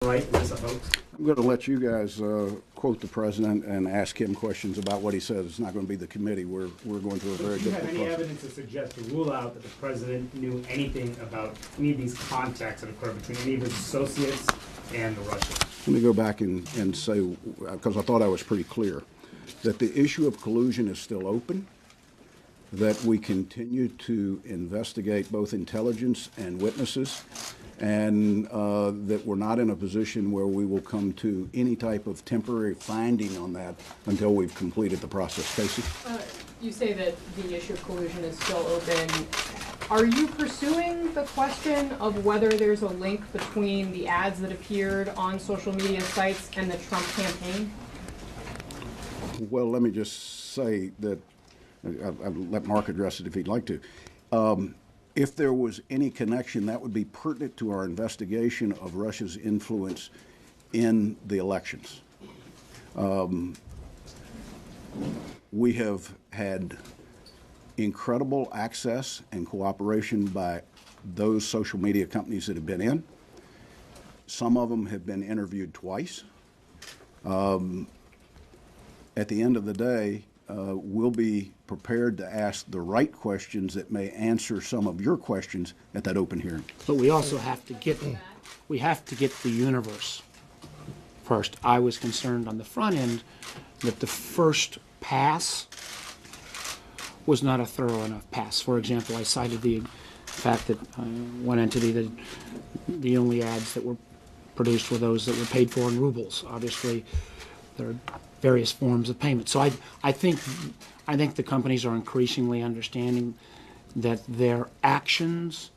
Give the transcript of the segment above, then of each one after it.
Right, is this a hoax? I'm going to let you guys quote the president and ask him questions about what he says. It's not going to be the committee. We're going through a very Do you have difficult any process. evidence to suggest to rule out that the president knew anything about any of these contacts that occurred between any of his associates and the Russians? Let me go back and say, because I thought I was pretty clear, that the issue of collusion is still open, that we continue to investigate both intelligence and witnesses, and that we're not in a position where we will come to any type of temporary finding on that until we've completed the process. Casey? You say that the issue of collusion is still open. Are you pursuing the question of whether there's a link between the ads that appeared on social media sites and the Trump campaign? Well, let me just say that I'll let Mark address it if he'd like to. If there was any connection, that would be pertinent to our investigation of Russia's influence in the elections. We have had incredible access and cooperation by those social media companies that have been in. Some of them have been interviewed twice. At the end of the day, we'll be prepared to ask the right questions that may answer some of your questions at that open hearing. But we also have to get the universe first. I was concerned on the front end that the first pass was not a thorough enough pass. For example, I cited the fact that one entity, that the only ads that were produced were those that were paid for in rubles. Obviously, there are various forms of payment. So I think the companies are increasingly understanding that their actions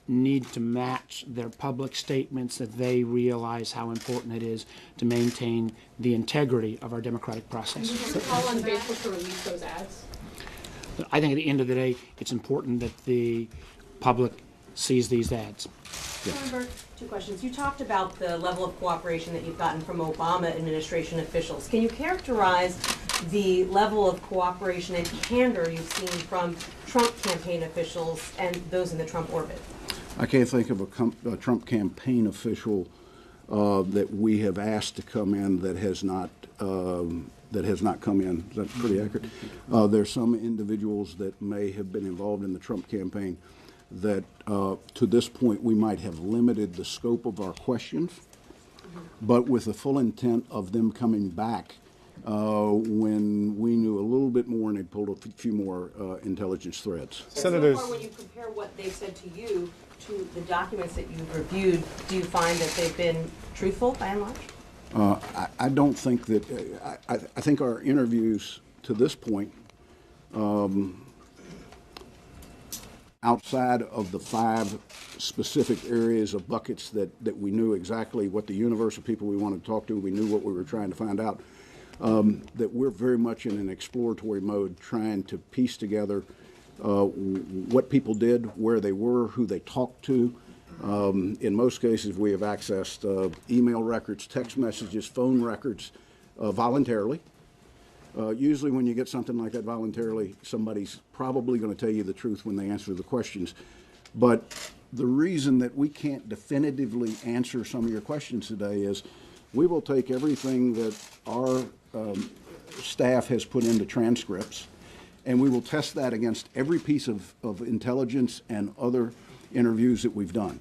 need to match their public statements, that they realize how important it is to maintain the integrity of our democratic process. Did you call on Facebook to release those ads? I think at the end of the day, it's important that the public sees these ads. Burr, two questions. You talked about the level of cooperation that you've gotten from Obama administration officials. Can you characterize the level of cooperation and candor you've seen from Trump campaign officials and those in the Trump orbit? I can't think of a Trump campaign official that we have asked to come in that has not come in. Is that pretty accurate? There's some individuals that may have been involved in the Trump campaign that to this point we might have limited the scope of our questions, but with the full intent of them coming back when we knew a little bit more and they pulled a few more intelligence threads. Senators, so far, when you compare what they've said to you to the documents that you've reviewed, do you find that they've been truthful by and large? I don't think that, I think our interviews to this point, outside of the 5 specific areas of buckets that we knew exactly what the universe of people we wanted to talk to, we knew what we were trying to find out, that we're very much in an exploratory mode trying to piece together what people did, where they were, who they talked to. In most cases, we have accessed email records, text messages, phone records voluntarily. Usually when you get something like that voluntarily, somebody's probably going to tell you the truth when they answer the questions. But the reason that we can't definitively answer some of your questions today is we will take everything that our staff has put into transcripts, and we will test that against every piece of intelligence and other interviews that we've done.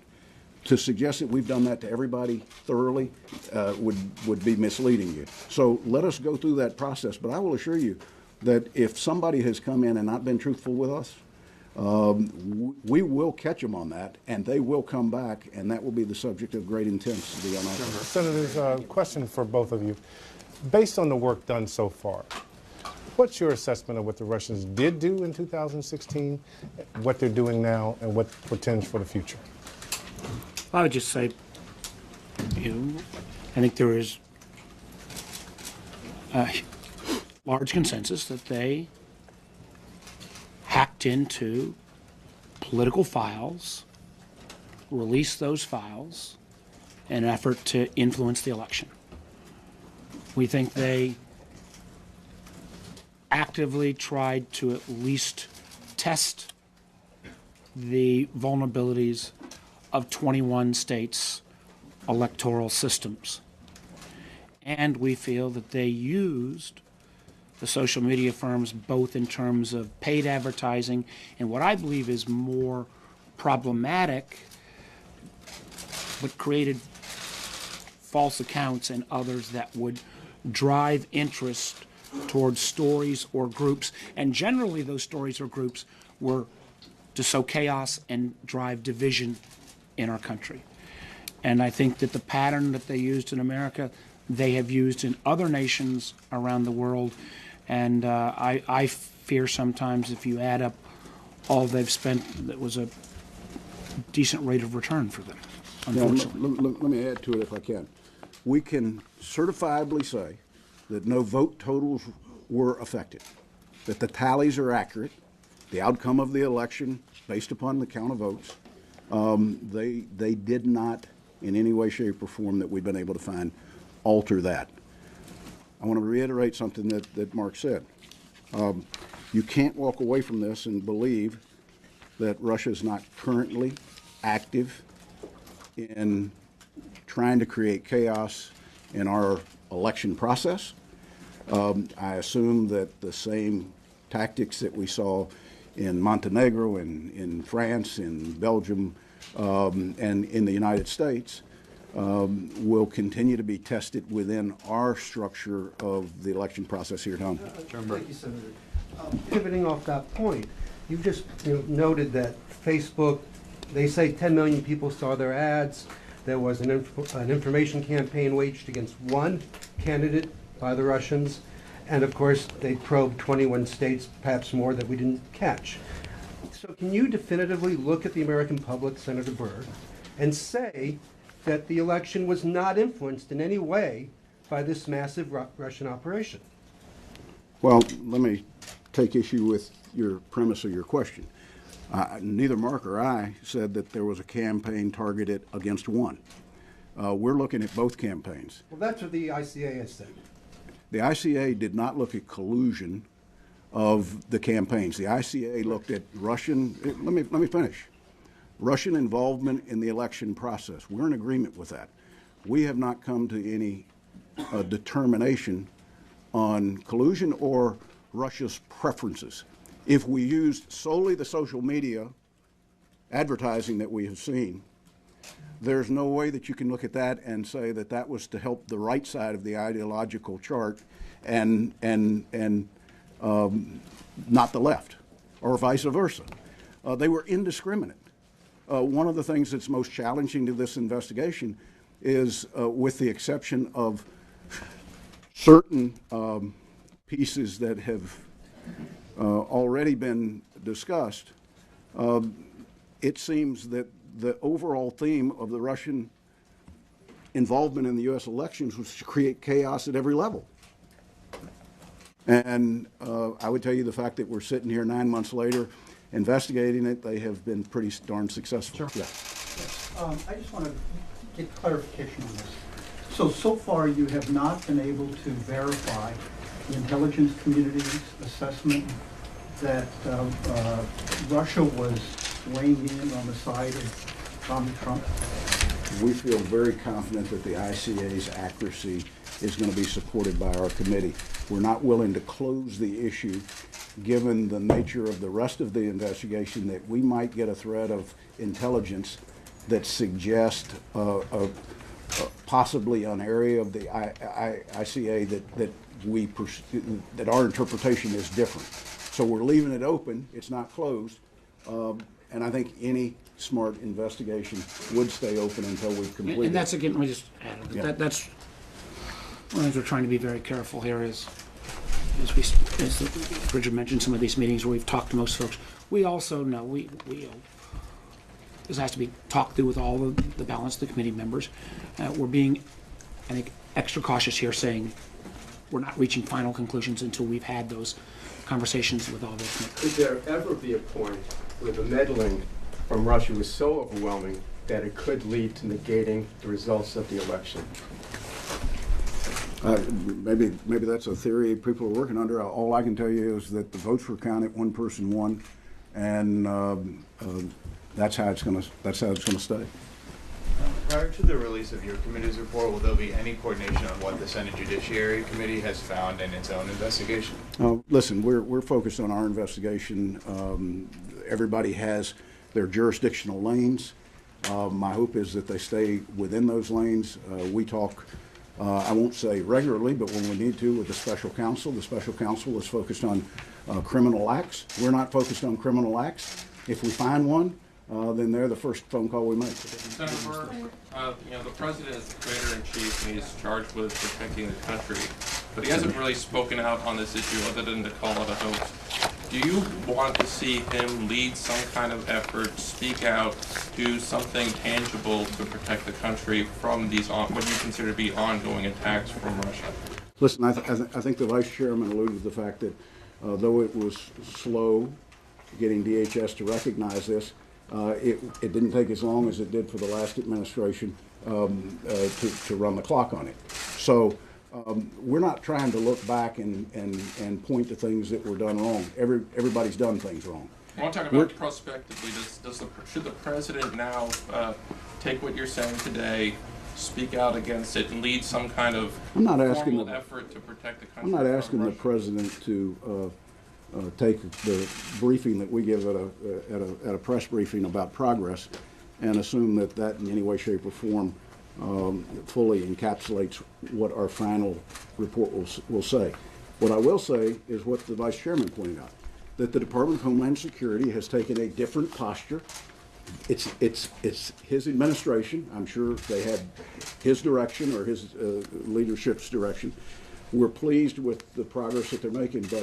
To suggest that we've done that to everybody thoroughly would be misleading you. So let us go through that process. But I will assure you that if somebody has come in and not been truthful with us, we will catch them on that, and they will come back, and that will be the subject of great intensity on our part. Senators, question for both of you. Based on the work done so far, what's your assessment of what the Russians did do in 2016, what they're doing now, and what portends for the future? I would just say, I think there is a large consensus that they hacked into political files, released those files in an effort to influence the election. We think they actively tried to at least test the vulnerabilities of 21 states electoral systems. And we feel that they used the social media firms both in terms of paid advertising and what I believe is more problematic, but created false accounts and others that would drive interest towards stories or groups. And generally those stories or groups were to sow chaos and drive division in our country. And I think that the pattern that they used in America, they have used in other nations around the world. And I fear sometimes if you add up all they've spent, that was a decent rate of return for them, unfortunately. Let me add to it if I can. We can certifiably say that no vote totals were affected, that the tallies are accurate, the outcome of the election based upon the count of votes, they did not in any way, shape, or form that we've been able to find alter that. I want to reiterate something that Mark said. You can't walk away from this and believe that Russia is not currently active in trying to create chaos in our election process. I assume that the same tactics that we saw in Montenegro, in France, in Belgium, and in the United States will continue to be tested within our structure of the election process here at home. Thank you, Senator. Pivoting off that point, you've just noted that Facebook, they say 10 million people saw their ads. There was an information campaign waged against one candidate by the Russians. And of course, they probed 21 states, perhaps more, that we didn't catch. So can you definitively look at the American public, Senator Burr, and say that the election was not influenced in any way by this massive Russian operation? Well, let me take issue with your premise of your question. Neither Mark or I said that there was a campaign targeted against one. We're looking at both campaigns. Well, that's what the ICA has said. The ICA did not look at collusion of the campaigns. The ICA looked at Russian, let me finish. Russian involvement in the election process. We're in agreement with that. We have not come to any determination on collusion or Russia's preferences. If we used solely the social media advertising that we have seen, there's no way that you can look at that and say that that was to help the right side of the ideological chart and not the left, or vice versa. They were indiscriminate. One of the things that's most challenging to this investigation is, with the exception of certain pieces that have already been discussed, it seems that the overall theme of the Russian involvement in the U.S. elections was to create chaos at every level. And I would tell you the fact that we're sitting here 9 months later investigating it, they have been pretty darn successful. Sure. Yeah. I just want to get clarification on this. So far you have not been able to verify the intelligence community's assessment that Russia was weighing in on the side of Donald Trump? We feel very confident that the ICA's accuracy is going to be supported by our committee. We're not willing to close the issue given the nature of the rest of the investigation, that we might get a thread of intelligence that suggests possibly an area of the ICA that our interpretation is different. So we're leaving it open. It's not closed. And I think any smart investigation would stay open until we've completed. And that's, again, let me just add, Yeah. that's one of the things we're trying to be very careful here is, as Bridget mentioned, some of these meetings where we've talked to most folks, we also know this has to be talked through with all the balance of the committee members. We're being, I think, extra cautious here, saying we're not reaching final conclusions until we've had those conversations with all the committees. Could there ever be a point where the meddling from Russia was so overwhelming that it could lead to negating the results of the election? Maybe that's a theory people are working under. All I can tell you is that the votes were counted, one person won, and that's how it's going to stay. Prior to the release of your committee's report, will there be any coordination on what the Senate Judiciary Committee has found in its own investigation? Listen, we're focused on our investigation. Everybody has their jurisdictional lanes. My hope is that they stay within those lanes. We talk, I won't say regularly, but when we need to, with the special counsel. The special counsel is focused on criminal acts. We're not focused on criminal acts. If we find one, then they're the first phone call we make. Senator Burr, the president is the commander-in-chief and he's charged with protecting the country, but he hasn't really spoken out on this issue other than to call it a hoax. Do you want to see him lead some kind of effort, speak out, do something tangible to protect the country from these, what you consider to be ongoing attacks from Russia? Listen, I think the vice chairman alluded to the fact that though it was slow getting DHS to recognize this, it didn't take as long as it did for the last administration to run the clock on it. So we're not trying to look back and point to things that were done wrong. Everybody's done things wrong. I want to talk about prospectively. Should the president now take what you're saying today, speak out against it, and lead some kind of formal effort to protect the country? I'm not asking the president to take the briefing that we give at a press briefing about progress and assume that in any way, shape, or form fully encapsulates what our final report will say. What I will say is what the vice chairman pointed out, that the Department of Homeland Security has taken a different posture. It's his administration. I'm sure they had his direction or his leadership's direction. We're pleased with the progress that they're making, but